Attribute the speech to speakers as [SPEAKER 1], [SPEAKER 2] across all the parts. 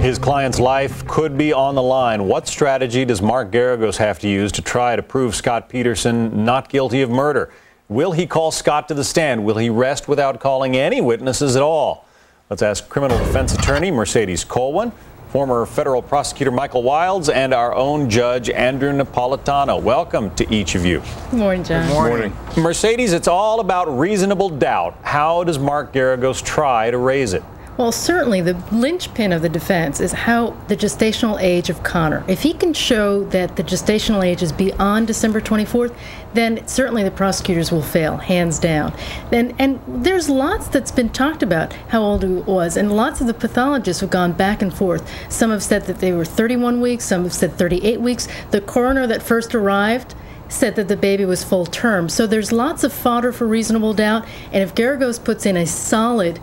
[SPEAKER 1] His client's life could be on the line. What strategy does Mark Geragos have to use to try to prove Scott Peterson not guilty of murder? Will he call Scott to the stand? Will he rest without calling any witnesses at all? Let's ask criminal defense attorney Mercedes Colwin, former federal prosecutor Michael Wilds, and our own judge Andrew Napolitano. Welcome to each of you.
[SPEAKER 2] Good morning, John.
[SPEAKER 3] Good morning.
[SPEAKER 1] Mercedes, it's all about reasonable doubt. How does Mark Geragos try to raise it?
[SPEAKER 2] Well, certainly the linchpin of the defense is how the gestational age of Connor. If he can show that the gestational age is beyond December 24th, then certainly the prosecutors will fail, hands down. And there's lots that's been talked about how old he was, and lots of the pathologists have gone back and forth. Some have said that they were 31 weeks, some have said 38 weeks. The coroner that first arrived said that the baby was full term. So there's lots of fodder for reasonable doubt, and if Geragos puts in a solid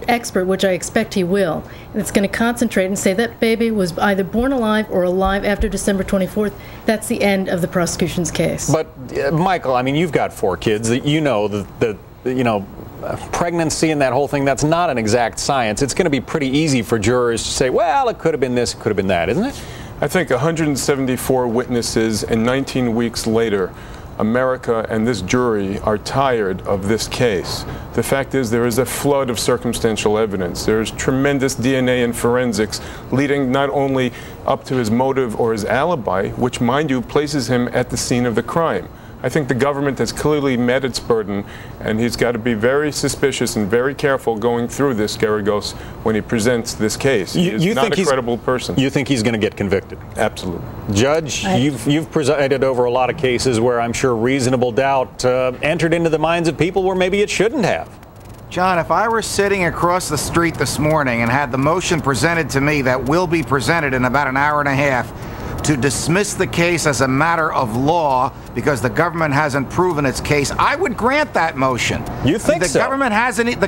[SPEAKER 2] expert, which I expect he will, and it's going to concentrate and say that baby was either born alive or alive after December 24th, that's the end of the prosecution's case.
[SPEAKER 1] But, Michael, I mean, you've got 4 kids. You know, pregnancy and that whole thing, that's not an exact science. It's going to be pretty easy for jurors to say, well, it could have been this, it could have been that, isn't it?
[SPEAKER 3] I think 174 witnesses and 19 weeks later, America and this jury are tired of this case. The fact is there is a flood of circumstantial evidence. There is tremendous DNA and forensics leading not only up to his motive or his alibi, which, mind you, places him at the scene of the crime. I think the government has clearly met its burden, and he's got to be very suspicious and very careful going through this, Geragos, when he presents this case. He's not a credible person.
[SPEAKER 1] You think he's going to get convicted?
[SPEAKER 3] Absolutely.
[SPEAKER 1] Judge, you've presided over a lot of cases where I'm sure reasonable doubt entered into the minds of people where maybe it shouldn't have.
[SPEAKER 4] John, if I were sitting across the street this morning and had the motion presented to me that will be presented in about an hour and a half to dismiss the case as a matter of law because the government hasn't proven its case, I would grant that motion.
[SPEAKER 1] You think
[SPEAKER 4] the
[SPEAKER 1] so?
[SPEAKER 4] The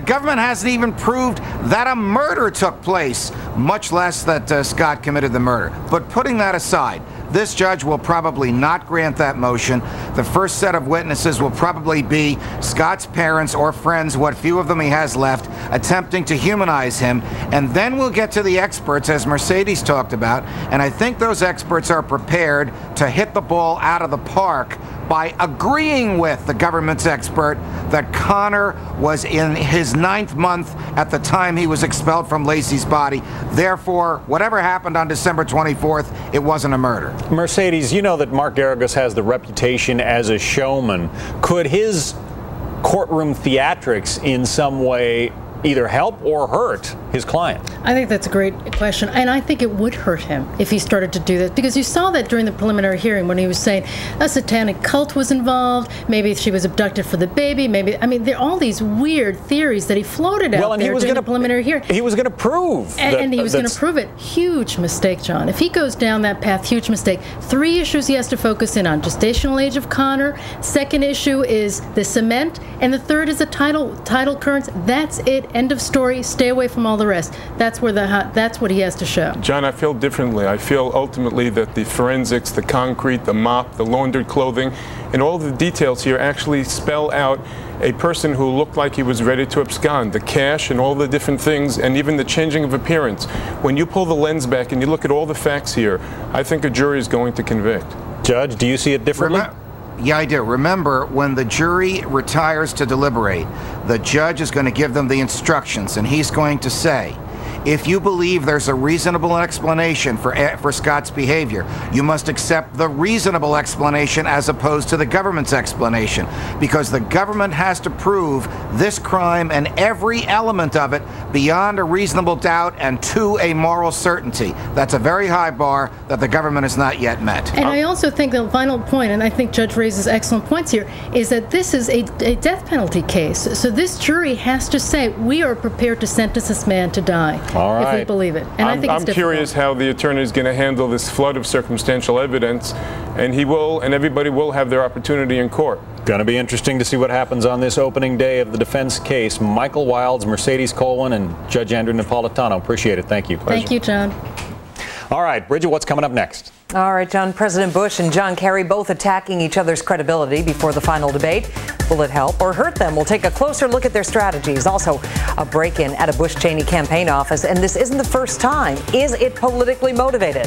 [SPEAKER 4] government hasn't even proved that a murder took place, much less that Scott committed the murder. But putting that aside, this judge will probably not grant that motion. The first set of witnesses will probably be Scott's parents or friends, what few of them he has left, attempting to humanize him. And then we'll get to the experts, as Mercedes talked about. And I think those experts are prepared to hit the ball out of the park by agreeing with the government's expert that Connor was in his 9th month at the time he was expelled from Laci's body. Therefore, whatever happened on December 24th, it wasn't a murder.
[SPEAKER 1] Mercedes, you know that Mark Geragos has the reputation as a showman. Could his courtroom theatrics in some way either help or hurt his client?
[SPEAKER 2] I think that's a great question, and I think it would hurt him if he started to do this, because you saw that during the preliminary hearing when he was saying a satanic cult was involved, maybe she was abducted for the baby, maybe, I mean, there are all these weird theories that he floated out there during the preliminary hearing.
[SPEAKER 1] He was going to prove
[SPEAKER 2] and he was going to prove it. Huge mistake, John. If he goes down that path, huge mistake. 3 issues he has to focus in on: gestational age of Connor, second issue is the cement, and the third is the tidal currents. That's it. End of story. Stay away from all the rest. That's what he has to show.
[SPEAKER 3] John, I feel differently. I feel ultimately that the forensics, the concrete, the mop, the laundered clothing, and all the details here actually spell out a person who looked like he was ready to abscond. The cash and all the different things, and even the changing of appearance. When you pull the lens back and you look at all the facts here, I think a jury is going to convict.
[SPEAKER 1] Judge, do you see it differently?
[SPEAKER 4] Yeah, I do. Remember, when the jury retires to deliberate, the judge is going to give them the instructions, and he's going to say, if you believe there's a reasonable explanation for Scott's behavior, you must accept the reasonable explanation as opposed to the government's explanation, because the government has to prove this crime and every element of it beyond a reasonable doubt and to a moral certainty. That's a very high bar that the government has not yet met.
[SPEAKER 2] And I also think the final point, and I think Judge raises excellent points here, is that this is a death penalty case. So this jury has to say, we are prepared to sentence this man to die.
[SPEAKER 1] All right.
[SPEAKER 2] If we believe it. And I think it's
[SPEAKER 3] I'm curious how the attorney is going to handle this flood of circumstantial evidence, and he will, and everybody will have their opportunity in court.
[SPEAKER 1] Going to be interesting to see what happens on this opening day of the defense case. Michael Wilds, Mercedes Colwin, and Judge Andrew Napolitano. Appreciate it. Thank you.
[SPEAKER 2] Thank you, John.
[SPEAKER 1] All right, Bridget, what's coming up next?
[SPEAKER 5] All right, John, President Bush and John Kerry both attacking each other's credibility before the final debate. Will it help or hurt them? We'll take a closer look at their strategies. Also, a break-in at a Bush-Cheney campaign office, and this isn't the first time. Is it politically motivated?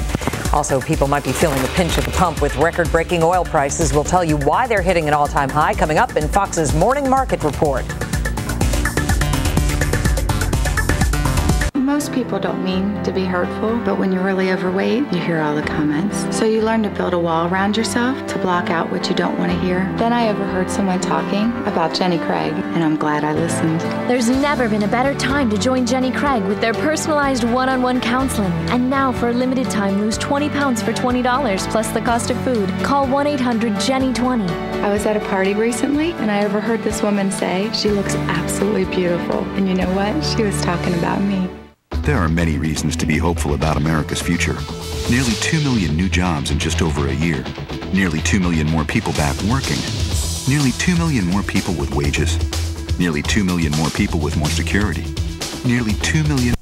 [SPEAKER 5] Also, people might be feeling the pinch at the pump with record-breaking oil prices. We'll tell you why they're hitting an all-time high coming up in Fox's Morning Market Report.
[SPEAKER 6] Most people don't mean to be hurtful, but when you're really overweight, you hear all the comments. So you learn to build a wall around yourself to block out what you don't want to hear. Then I overheard someone talking about Jenny Craig, and I'm glad I listened.
[SPEAKER 7] There's never been a better time to join Jenny Craig with their personalized one-on-one counseling. And now, for a limited time, lose 20 pounds for $20 plus the cost of food. Call 1-800-JENNY20.
[SPEAKER 6] I was at a party recently, and I overheard this woman say she looks absolutely beautiful. And you know what? She was talking about me.
[SPEAKER 8] There are many reasons to be hopeful about America's future. Nearly 2 million new jobs in just over a year. Nearly 2 million more people back working. Nearly 2 million more people with wages. Nearly 2 million more people with more security. Nearly 2 million